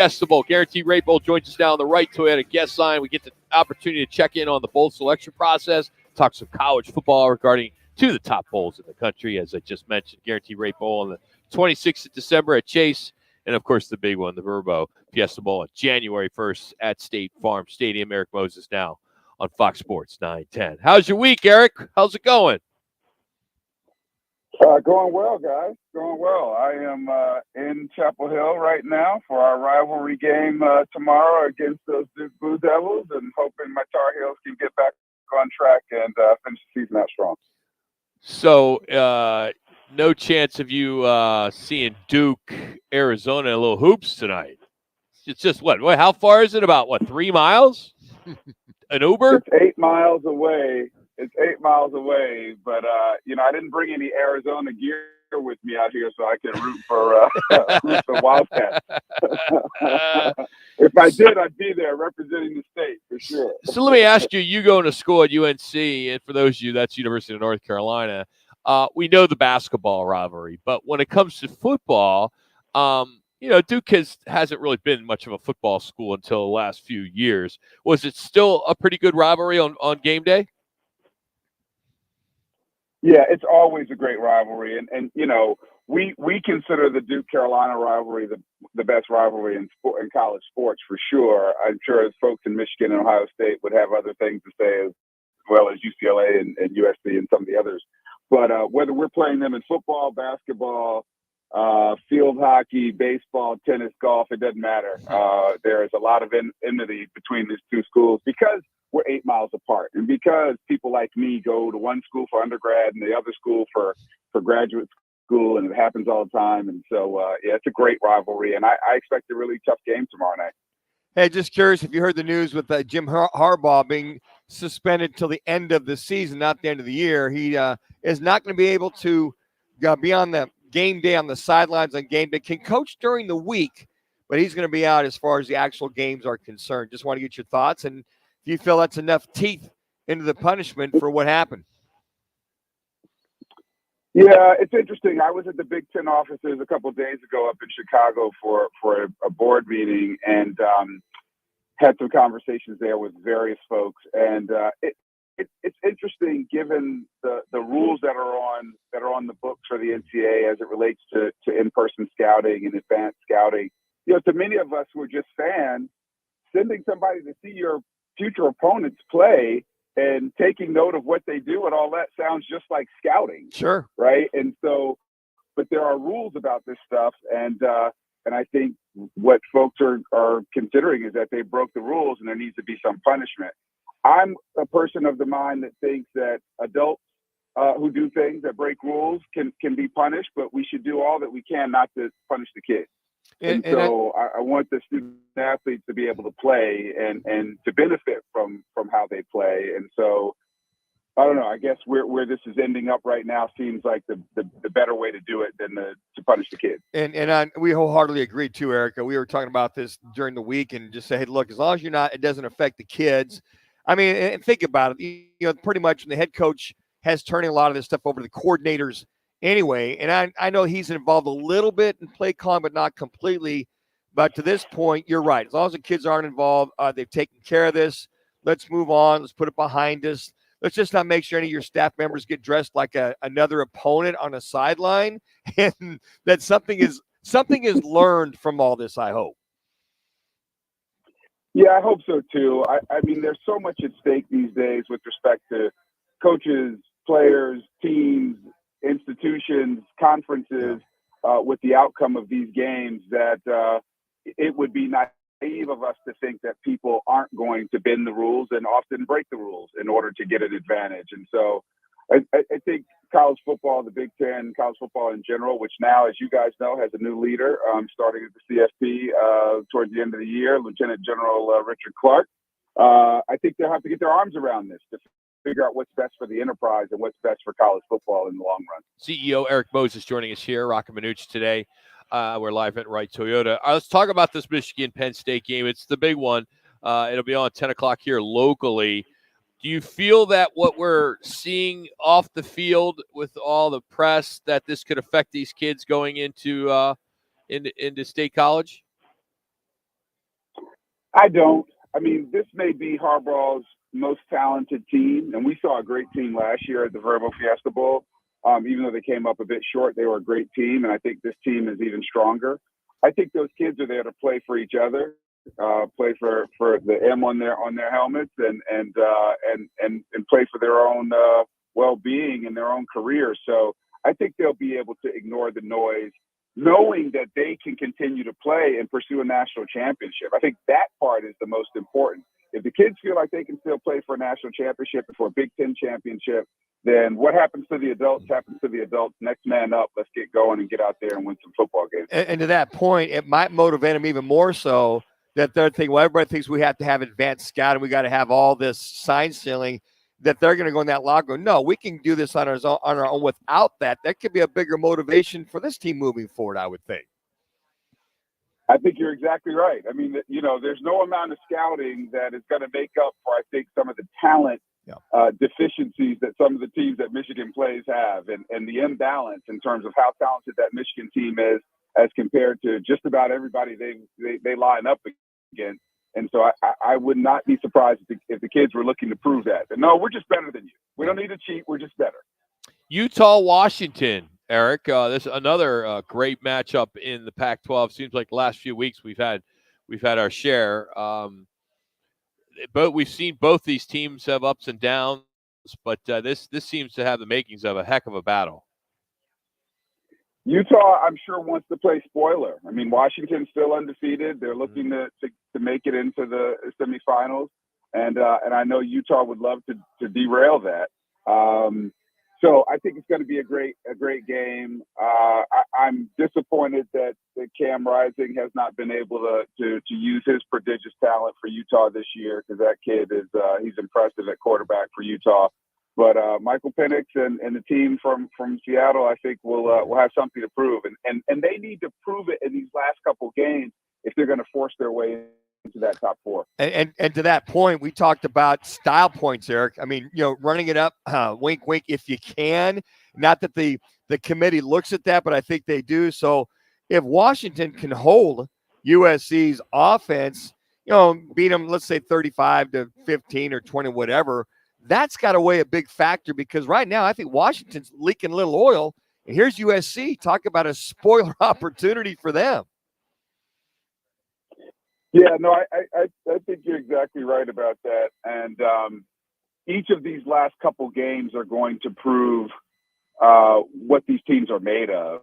Fiesta Bowl. Guaranteed Rate Bowl joins us now on the right Toyota guest line. We get the opportunity to check in on the bowl selection process, talk some college football regarding two of the top bowls in the country, as I just mentioned. Guaranteed Rate Bowl on the 26th of December at Chase, and, of course, the big one, the Verbo Fiesta Bowl on January 1st at State Farm Stadium. Eric Moses now on Fox Sports 910. How's your week, Eric? How's it going? Going well, guys. Going well. I am in Chapel Hill right now for our rivalry game tomorrow against those Duke Blue Devils, and hoping my Tar Heels can get back on track and finish the season out strong. So, no chance of you seeing Duke, Arizona, in a little hoops tonight? It's just what? How far is it? About, 3 miles? An Uber? It's 8 miles away. But, I didn't bring any Arizona gear with me out here so I can root for Wildcats. If I did, I'd be there representing the state for sure. So let me ask you, you going to school at UNC, and for those of you, that's University of North Carolina. We know the basketball rivalry, but when it comes to football, Duke hasn't really been much of a football school until the last few years. Was it still a pretty good rivalry on game day? Yeah, it's always a great rivalry, and we consider the Duke Carolina rivalry the best rivalry in college sports for sure. I'm sure as folks in Michigan and Ohio State would have other things to say, as well as UCLA and USC and some of the others. But whether we're playing them in football, basketball, field hockey, baseball, tennis, golf, it doesn't matter. There is a lot of enmity between these two schools because we're 8 miles apart, and because people like me go to one school for undergrad and the other school for graduate school, and it happens all the time. And so, it's a great rivalry, and I expect a really tough game tomorrow night. Hey, just curious if you heard the news with Jim Harbaugh being suspended till the end of the season, not the end of the year. He is not going to be able to be on the game day on the sidelines on game day. Can coach during the week, but he's going to be out as far as the actual games are concerned. Just want to get your thoughts, and if you feel that's enough teeth into the punishment for what happened. Yeah, it's interesting. I was at the Big Ten offices a couple of days ago up in Chicago for a board meeting, and had some conversations there with various folks. And it's interesting given the rules that are on the books for the NCAA as it relates to in-person scouting and advanced scouting. To many of us who are just fans, sending somebody to see your future opponents play and taking note of what they do and all that sounds just like scouting. Sure. Right. And so, but there are rules about this stuff. And I think what folks are considering is that they broke the rules and there needs to be some punishment. I'm a person of the mind that thinks that adults who do things that break rules can be punished, but we should do all that we can not to punish the kids. And so I want the student athletes to be able to play and to benefit from how they play. And so, I don't know, I guess where this is ending up right now seems like the better way to do it than to punish the kids. And we wholeheartedly agree too, Erica. We were talking about this during the week and just say, hey, look, as long as it doesn't affect the kids. I mean, and think about it. Pretty much the head coach has turning a lot of this stuff over to the coordinators anyway, and I know he's involved a little bit in play calling, but not completely. But to this point, you're right. As long as the kids aren't involved, they've taken care of this. Let's move on. Let's put it behind us. Let's just not make sure any of your staff members get dressed like another opponent on a sideline, and that something is learned from all this, I hope. Yeah, I hope so too. I mean, there's so much at stake these days with respect to coaches, players, teams, institutions, conferences, with the outcome of these games, that it would be naive of us to think that people aren't going to bend the rules and often break the rules in order to get an advantage. And so I think college football, the Big Ten, college football in general, which now, as you guys know, has a new leader starting at the CFB towards the end of the year, Lieutenant General Richard Clark. I think they'll have to get their arms around this to figure out what's best for the enterprise and what's best for college football in the long run. CEO Erik Moses joining us here, Rockin' Minucci today. We're live at Wright Toyota. Let's talk about this Michigan-Penn State game. It's the big one. It'll be on 10 o'clock here locally. Do you feel that what we're seeing off the field with all the press, that this could affect these kids going into State College? I don't. I mean, this may be Harbaugh's most talented team, and we saw a great team last year at the Verbo Fiesta Bowl. Even though they came up a bit short, they were a great team, and I think this team is even stronger. I think those kids are there to play for each other, play for the M on their helmets, and play for their own well-being and their own career. So I think they'll be able to ignore the noise, knowing that they can continue to play and pursue a national championship. I think that part is the most important. If the kids feel like they can still play for a national championship and for a Big Ten championship, then what happens to the adults happens to the adults. Next man up. Let's get going and get out there and win some football games. And to that point, it might motivate them even more so that they're thinking, well, everybody thinks we have to have advanced scouting. We got to have all this sign stealing, that they're going to go in that log go, no, we can do this on our own without that. That could be a bigger motivation for this team moving forward, I would think. I think you're exactly right. I mean, there's no amount of scouting that is going to make up for, I think, some of the talent deficiencies that some of the teams that Michigan plays have, and the imbalance in terms of how talented that Michigan team is as compared to just about everybody they line up against. And so I would not be surprised if the kids were looking to prove that. And no, we're just better than you. We don't need to cheat. We're just better. Utah, Washington, Eric. This is another great matchup in the Pac-12. Seems like the last few weeks we've had our share. But we've seen both these teams have ups and downs. But this seems to have the makings of a heck of a battle. Utah, I'm sure, wants to play spoiler. I mean, Washington's still undefeated. They're looking to make it into the semifinals, and I know Utah would love to derail that. So I think it's going to be a great game. I'm disappointed that Cam Rising has not been able to use his prodigious talent for Utah this year, because that kid is he's impressive at quarterback for Utah. But Michael Penix and the team from Seattle, I think, will have something to prove, and they need to prove it in these last couple games if they're going to force their way into that top four. And to that point, we talked about style points, Eric. I mean, running it up, wink, wink, if you can. Not that the committee looks at that, but I think they do. So if Washington can hold USC's offense, beat them, let's say 35-15 or 20, whatever, that's got to weigh a big factor, because right now I think Washington's leaking a little oil, and here's USC. Talk about a spoiler opportunity for them. Yeah, no, I think you're exactly right about that. And each of these last couple games are going to prove what these teams are made of.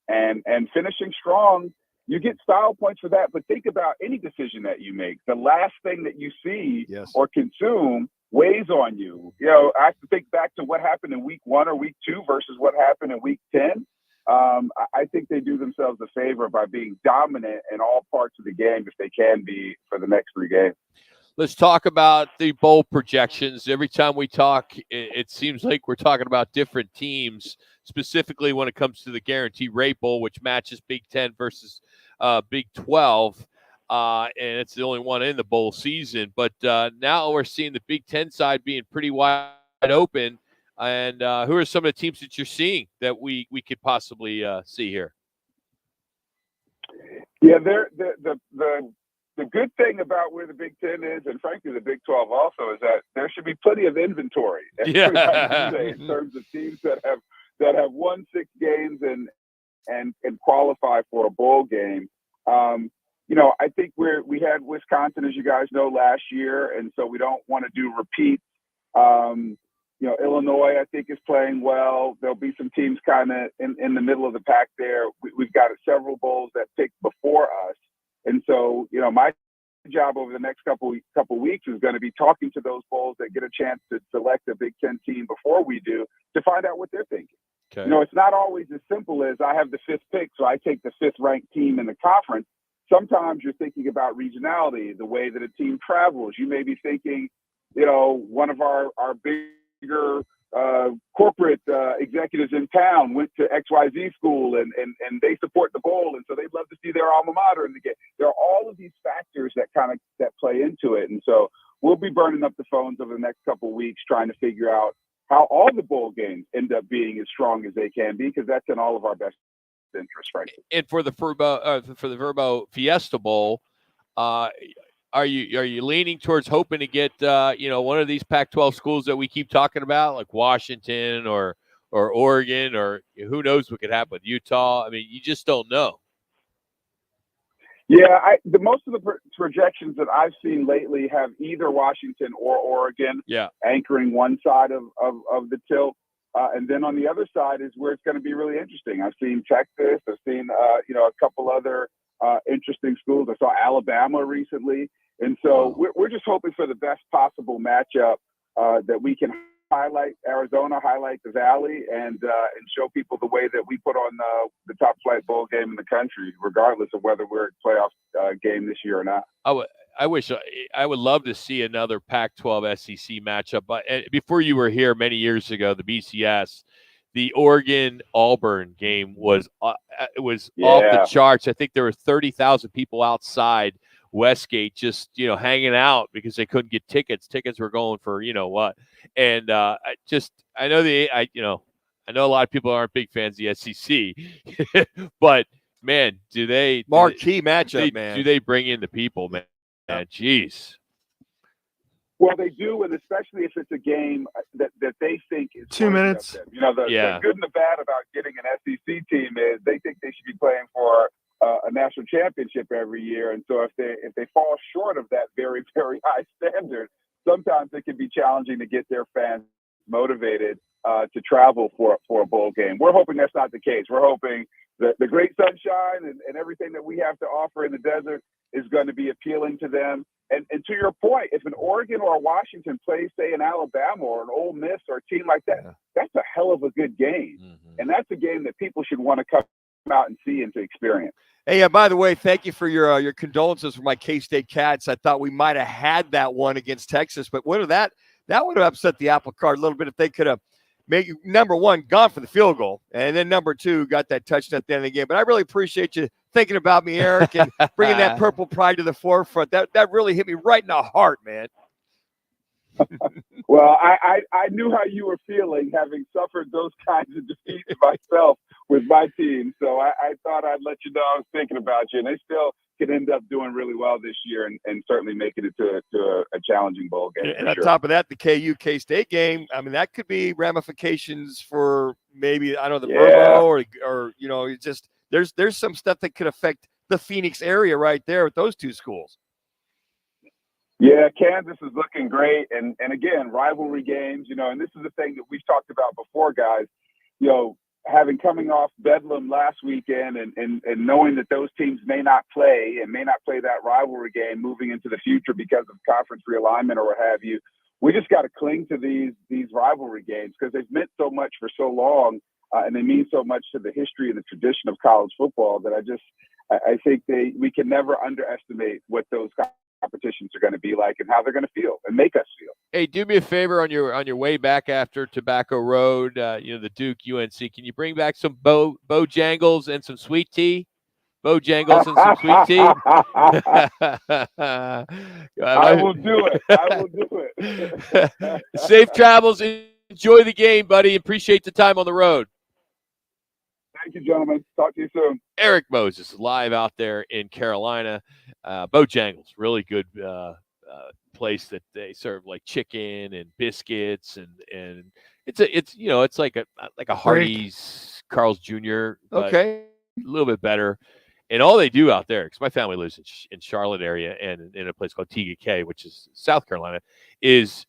And finishing strong, you get style points for that. But think about any decision that you make. The last thing that you see or consume weighs on you. I have to think back to what happened in week 1 or week 2 versus what happened in week 10. I think they do themselves a favor by being dominant in all parts of the game, if they can be, for the next 3 games. Let's talk about the bowl projections. Every time we talk, it seems like we're talking about different teams, specifically when it comes to the Guaranteed Rate Bowl, which matches Big Ten versus Big 12. And it's the only one in the bowl season. But now we're seeing the Big Ten side being pretty wide open. And who are some of the teams that you're seeing that we could possibly see here? Yeah, the good thing about where the Big Ten is, and frankly the Big 12 also, is that there should be plenty of inventory. In terms of teams that have won 6 games and qualify for a bowl game. I think we had Wisconsin, as you guys know, last year, and so we don't want to do repeats. Illinois, I think, is playing well. There'll be some teams kind of in the middle of the pack there. We've got several bowls that picked before us. And so, my job over the next couple weeks is going to be talking to those bowls that get a chance to select a Big Ten team before we do, to find out what they're thinking. Okay. It's not always as simple as I have the 5th pick, so I take the 5th ranked team in the conference. Sometimes you're thinking about regionality, the way that a team travels. You may be thinking, one of our bigger corporate executives in town went to XYZ school and they support the bowl, and so they'd love to see their alma mater in the game. There are all of these factors that play into it, and so we'll be burning up the phones over the next couple of weeks trying to figure out how all the bowl games end up being as strong as they can be, because that's in all of our best interest, frankly. And for the Verbo Fiesta Bowl, Are you leaning towards hoping to get one of these Pac-12 schools that we keep talking about, like Washington or Oregon, or who knows what could happen with Utah? I mean, you just don't know. Yeah, most of the projections that I've seen lately have either Washington or Oregon anchoring one side of the tilt. And then on the other side is where it's going to be really interesting. I've seen Texas. I've seen, a couple other interesting schools. I saw Alabama recently. And so we're just hoping for the best possible matchup that we can highlight Arizona, highlight the Valley, and show people the way that we put on the top flight bowl game in the country, regardless of whether we're a playoff game this year or not. I would love to see another Pac-12 SEC matchup. But before you were here many years ago, the BCS, the Oregon-Auburn game was off the charts. I think there were 30,000 people outside Westgate just hanging out because they couldn't get tickets. Tickets were going for what, and I know a lot of people aren't big fans of the SEC, but man, marquee matchup, man? Do they bring in the people, man? Jeez. Well, they do, and especially if it's a game that they think is 2 minutes. The good and the bad about getting an SEC team is they think they should be playing for a national championship every year, and so if they fall short of that very, very high standard, sometimes it can be challenging to get their fans motivated to travel for a bowl game. We're hoping that's not the case. We're hoping that the great sunshine and everything that we have to offer in the desert is going to be appealing to them. And to your point, if an Oregon or a Washington plays, say, an Alabama or an Ole Miss or a team like that, that's a hell of a good game. Mm-hmm. And that's a game that people should want to come out and see and to experience. Hey, by the way, thank you for your condolences for my K-State Cats. I thought we might have had that one against Texas, but that would have upset the apple cart a little bit if they could have made, number one, gone for the field goal, and then number two, got that touchdown at the end of the game. But I really appreciate you thinking about me, Eric, and bringing that purple pride to the forefront. That really hit me right in the heart, man. Well, I knew how you were feeling, having suffered those kinds of defeats myself with my team. So I thought I'd let you know I was thinking about you. And they still can end up doing really well this year and certainly making it to a challenging bowl game. And on top of that, the K-State game, I mean, that could be ramifications for maybe, I don't know, the Verbo or it's just there's some stuff that could affect the Phoenix area right there with those two schools. Yeah, Kansas is looking great. And again, rivalry games, and this is the thing that we've talked about before, guys, having coming off Bedlam last weekend and knowing that those teams may not play that rivalry game moving into the future because of conference realignment or what have you. We just got to cling to these rivalry games because they've meant so much for so long and they mean so much to the history and the tradition of college football that I think we can never underestimate what those competitions are going to be like and how they're going to feel and make us feel. Hey, do me a favor on your way back after Tobacco Road, the Duke UNC. Can you bring back some Bojangles and some sweet tea? Bojangles and some sweet tea. I will do it. Safe travels. Enjoy the game, buddy. Appreciate the time on the road. Thank you, gentlemen. Talk to you soon. Eric Moses live out there in Carolina. Bojangles, really good place that they serve like chicken and biscuits and it's like a Hardee's, Carl's Jr. Okay, a little bit better. And all they do out there, because my family lives in Charlotte area and in a place called TGK, which is South Carolina, is